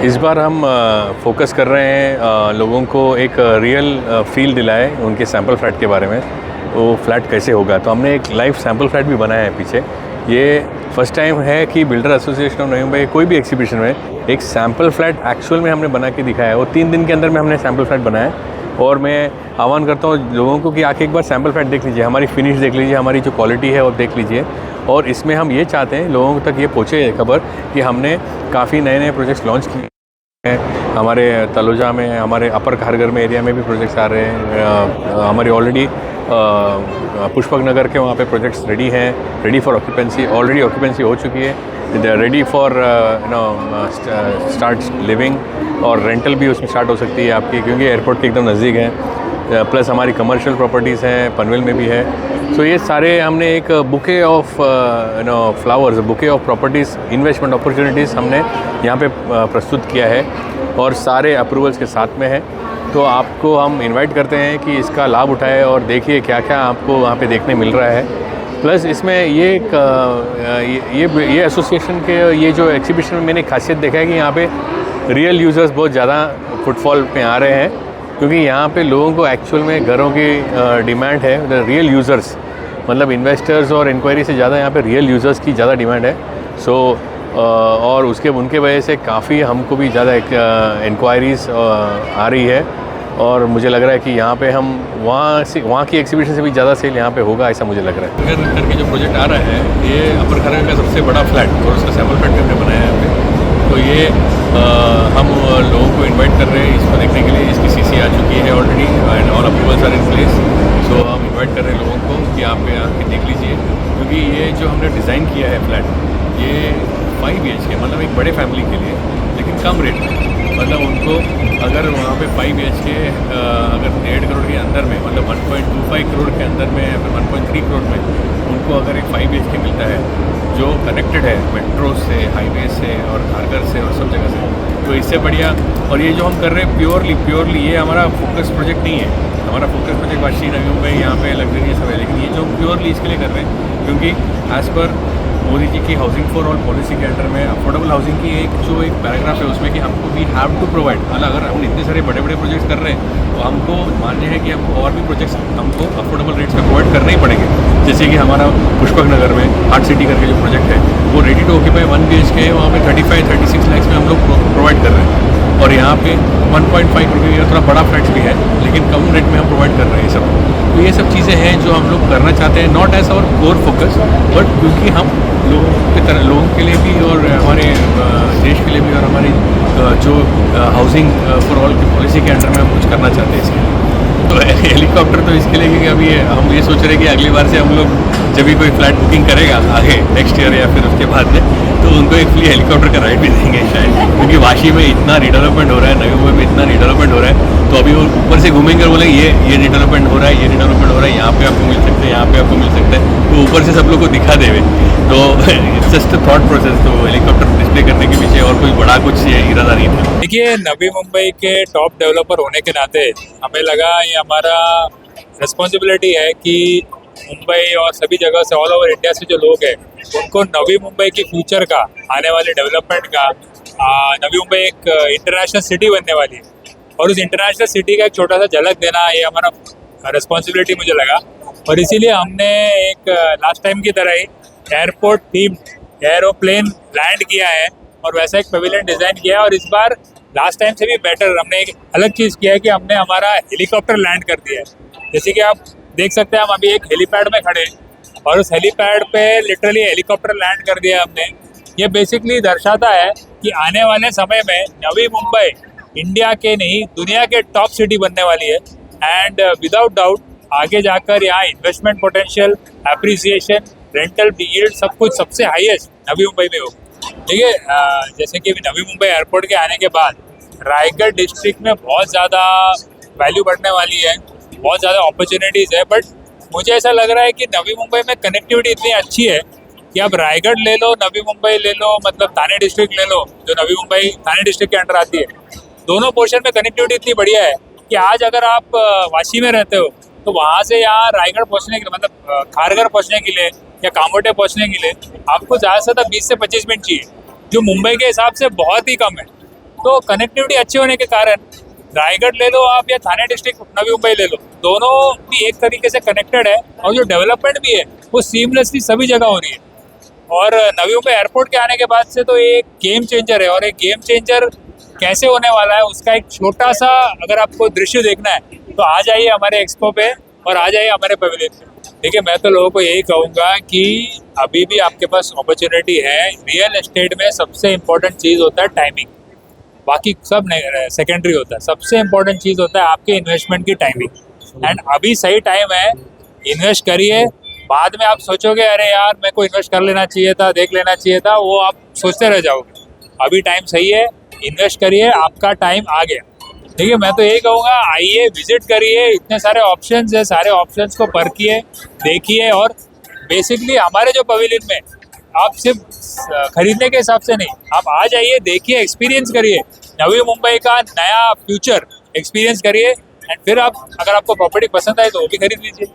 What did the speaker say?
इस बार हम फोकस कर रहे हैं लोगों को एक रियल फील दिलाए उनके सैम्पल फ्लैट के बारे में, वो फ्लैट कैसे होगा। तो हमने एक लाइव सैम्पल फ्लैट भी बनाया है पीछे। ये फर्स्ट टाइम है कि builder association of Navi Mumbai कोई भी एग्जीबिशन में एक सैम्पल फ्लैट एक्चुअल में हमने बना के दिखाया है। वो 3 दिन के अंदर में हमने सैम्पल फ्लैट बनाया है। और मैं आह्वान करता हूँ लोगों को कि आके एक बार सैम्पल फ्लैट देख लीजिए, हमारी फिनिश देख लीजिए, हमारी जो क्वालिटी है वो देख लीजिए। और इसमें हम ये चाहते हैं लोगों तक ये पहुँचे खबर कि हमने काफ़ी नए नए प्रोजेक्ट्स लॉन्च किए हैं। हमारे तलोजा में, हमारे अपर खारगर में एरिया में भी प्रोजेक्ट्स आ रहे हैं। हमारे ऑलरेडी पुष्पक नगर के वहाँ पे प्रोजेक्ट्स रेडी हैं, ready for occupancy. Already occupancy हो चुकी है, रेडी फॉर स्टार्ट लिविंग, और रेंटल भी उसमें स्टार्ट हो सकती है आपकी, क्योंकि एयरपोर्ट के एकदम नज़दीक है। प्लस हमारी कमर्शियल प्रॉपर्टीज़ हैं, पनवेल में भी है। सो ये सारे हमने एक bouquet of flowers, bouquet of properties, investment opportunities हमने यहाँ पे प्रस्तुत किया है और सारे अप्रूवल्स के साथ में है। तो आपको हम इनवाइट करते हैं कि इसका लाभ उठाएं और देखिए क्या क्या आपको वहाँ पे देखने मिल रहा है। प्लस इसमें ये एसोसिएशन के ये जो एग्जीबिशन में मैंने खासियत देखा है कि यहाँ पे रियल यूज़र्स बहुत ज़्यादा फुटफॉल पे आ रहे हैं, क्योंकि यहाँ पे लोगों को एक्चुअल में घरों की डिमांड है। रियल यूज़र्स मतलब इन्वेस्टर्स और इंक्वायरी से ज़्यादा यहाँ पे रियल यूज़र्स की ज़्यादा डिमांड है। सो और उनके वजह से काफ़ी हमको भी ज़्यादा इंक्वायरीज़ आ रही है। और मुझे लग रहा है कि यहाँ पे हम वहाँ की एग्जीबिशन से भी ज़्यादा सेल यहाँ पे होगा, ऐसा मुझे लग रहा है। अगर करके जो प्रोजेक्ट आ रहा है, ये अपर खारगर का सबसे बड़ा फ्लैट और उसका सैम्पल फ्लैट हमने बनाया है यहाँ पे। तो ये हम लोगों को इनवाइट कर रहे हैं इसको देखने के लिए। इसकी सीसी आ चुकी है already and all approvals are in place. So हम इनवाइट कर रहे हैं लोगों को कि आप यहाँ आके देख लीजिए, क्योंकि ये जो हमने डिज़ाइन किया है फ्लैट, ये 5 BHK मतलब एक बड़े फैमिली के लिए, लेकिन कम रेट में। मतलब उनको अगर वहाँ पे 5 BHK अगर 1.5 करोड़ के अंदर में, मतलब 1.25 करोड़ के अंदर में या फिर 1.3 करोड़ में उनको अगर एक 5 BHK मिलता है जो कनेक्टेड है मेट्रो से, हाईवे से और खारगर से और सब जगह से, तो इससे बढ़िया। और ये जो हम कर रहे हैं प्योरली ये हमारा फोकस प्रोजेक्ट नहीं है। हमारा फोकस प्रोजेक्ट वाशी नवी मुंबई यहाँ पे लग्जरियस सब है, लेकिन ये जो प्योरली इसके लिए कर रहे हैं क्योंकि एज़ पर मोदी जी की हाउसिंग फॉर ऑल पॉलिसी के अंडर में अफोर्डेबल हाउसिंग की एक पैराग्राफ है उसमें कि हमको वी हैव टू प्रोवाइड। मतलब अगर हम इतने सारे बड़े बड़े प्रोजेक्ट्स कर रहे हैं तो हमको मान्य है कि हमको और भी प्रोजेक्ट्स हमको अफोर्डेबल रेट्स में प्रोवाइड करने ही पड़ेंगे। जैसे कि हमारा पुष्पक नगर में हार्ट सिटी करके जो प्रोजेक्ट है वो रेडी टू ऑक्यूपाई 1 BHK है, वहाँ पे 35-36 लाख में हम लोग प्रोवाइड कर रहे हैं। और यहाँ पे 1.5 करोड़ के थोड़ा बड़ा फ्लैट्स भी है, लेकिन कम रेट में हम प्रोवाइड कर रहे हैं सब। तो ये सब चीज़ें हैं जो हम लोग करना चाहते हैं, not as our core focus, but क्योंकि हम लोगों के लिए भी और हमारे देश के लिए भी और हमारी जो हाउसिंग फॉर ऑल की पॉलिसी के अंडर में हम कुछ करना चाहते हैं इसके लिए। तो हेलीकॉप्टर तो इसके लिए क्योंकि अभी हम ये सोच रहे हैं कि अगली बार से हम लोग जब भी कोई फ्लैट बुकिंग करेगा आगे नेक्स्ट ईयर या फिर उसके बाद में, तो उनको एक फ्री हेलीकॉप्टर का राइड भी देंगे शायद, क्योंकि वाशी में इतना रीडेवलपमेंट हो रहा है, नवी मुंबई में इतना रीडेवलपमेंट हो रहा है। तो अभी वो ऊपर से घूमेंगे और बोलेंगे ये रीडेवलपमेंट हो रहा है, ये रीडेवलपमेंट हो रहा है, यहाँ पे आपको मिल सकते हैं, यहाँ पे आपको मिल सकता है। तो ऊपर से सब लोग को दिखा देवे। तो it's just a thought process. तो हेलीकॉप्टर डिस्प्ले करने के पीछे और कोई बड़ा कुछ इरादा नहीं था। देखिए, नवी मुंबई के टॉप डेवलपर होने के नाते हमें लगा ये हमारा रिस्पॉन्सिबिलिटी है कि मुंबई और सभी जगह से ऑल ओवर इंडिया से जो लोग हैं उनको नवी मुंबई की फ्यूचर का, आने वाले डेवलपमेंट का, नवी मुंबई एक इंटरनेशनल सिटी बनने वाली है और उस इंटरनेशनल सिटी का एक छोटा सा झलक देना ये हमारा रिस्पॉन्सिबिलिटी मुझे लगा। और इसीलिए हमने एक लास्ट टाइम की तरह ही एयरपोर्ट थीम एरोप्लेन लैंड किया है और वैसा एक पेविलियन डिज़ाइन किया है। और इस बार लास्ट टाइम से भी बेटर हमने एक अलग चीज़ किया है कि हमने हमारा हेलीकॉप्टर लैंड कर दिया है। जैसे कि आप देख सकते हैं, हम अभी एक हेलीपैड में खड़े हैं और उस हेलीपैड पे लिटरली हेलीकॉप्टर लैंड कर दिया हमने। ये बेसिकली दर्शाता है कि आने वाले समय में नवी मुंबई इंडिया के नहीं दुनिया के टॉप सिटी बनने वाली है। एंड विदाउट डाउट आगे जाकर यहाँ investment potential, appreciation, rental yield सब कुछ सबसे हाईएस्ट नवी मुंबई में होगा। ठीक है, जैसे कि नवी मुंबई एयरपोर्ट के आने के बाद रायगढ़ डिस्ट्रिक्ट में बहुत ज़्यादा वैल्यू बढ़ने वाली है, बहुत ज़्यादा अपॉर्चुनिटीज़ है। बट मुझे ऐसा लग रहा है कि नवी मुंबई में कनेक्टिविटी इतनी अच्छी है कि आप रायगढ़ ले लो, नवी मुंबई ले लो, मतलब थाने डिस्ट्रिक्ट ले लो जो नवी मुंबई थाने डिस्ट्रिक्ट के अंडर आती है, दोनों पोर्शन में कनेक्टिविटी इतनी बढ़िया है कि आज अगर आप वाशी में रहते हो तो वहाँ से यहाँ रायगढ़ पहुँचने के लिए, मतलब खारगर पहुँचने के लिए या कामोटे पहुँचने के लिए आपको ज़्यादा से ज़्यादा 20 से 25 मिनट चाहिए, जो मुंबई के हिसाब से बहुत ही कम है। तो कनेक्टिविटी अच्छी होने के कारण रायगढ़ ले लो आप या थाने डिस्ट्रिक्ट नवी मुंबई ले लो, दोनों भी एक तरीके से कनेक्टेड है और जो डेवलपमेंट भी है वो सीमलेसली सभी जगह हो रही है। और नवी मुंबई एयरपोर्ट के आने के बाद से तो ये एक गेम चेंजर है। और एक गेम चेंजर कैसे होने वाला है उसका एक छोटा सा अगर आपको दृश्य देखना है तो आ जाइए हमारे एक्सपो पे और आ जाइए हमारे पवेलियन पे। देखिए मैं तो लोगों को यही कहूँगा कि अभी भी आपके पास अपॉर्चुनिटी है। रियल एस्टेट में सबसे इम्पोर्टेंट चीज़ होता है टाइमिंग, बाकी सब सेकेंडरी होता है। सबसे इम्पोर्टेंट चीज़ होता है आपके इन्वेस्टमेंट की टाइमिंग। एंड अभी सही टाइम है, इन्वेस्ट करिए। बाद में आप सोचोगे अरे यार मेरे को इन्वेस्ट कर लेना चाहिए था, देख लेना चाहिए था, वो आप सोचते रह जाओगे। अभी टाइम सही है, इन्वेस्ट करिए, आपका टाइम आ गया। ठीक है, मैं तो यही कहूँगा आइए, विजिट करिए, इतने सारे ऑप्शंस है, सारे ऑप्शंस को परखिए, देखिए। और बेसिकली हमारे जो पवेलियन में आप सिर्फ खरीदने के हिसाब से नहीं, आप आ जाइए, देखिए, एक्सपीरियंस करिए नवी मुंबई का नया फ्यूचर एक्सपीरियंस करिए। एंड फिर आप अगर आपको प्रॉपर्टी पसंद आए तो वो भी खरीद लीजिए।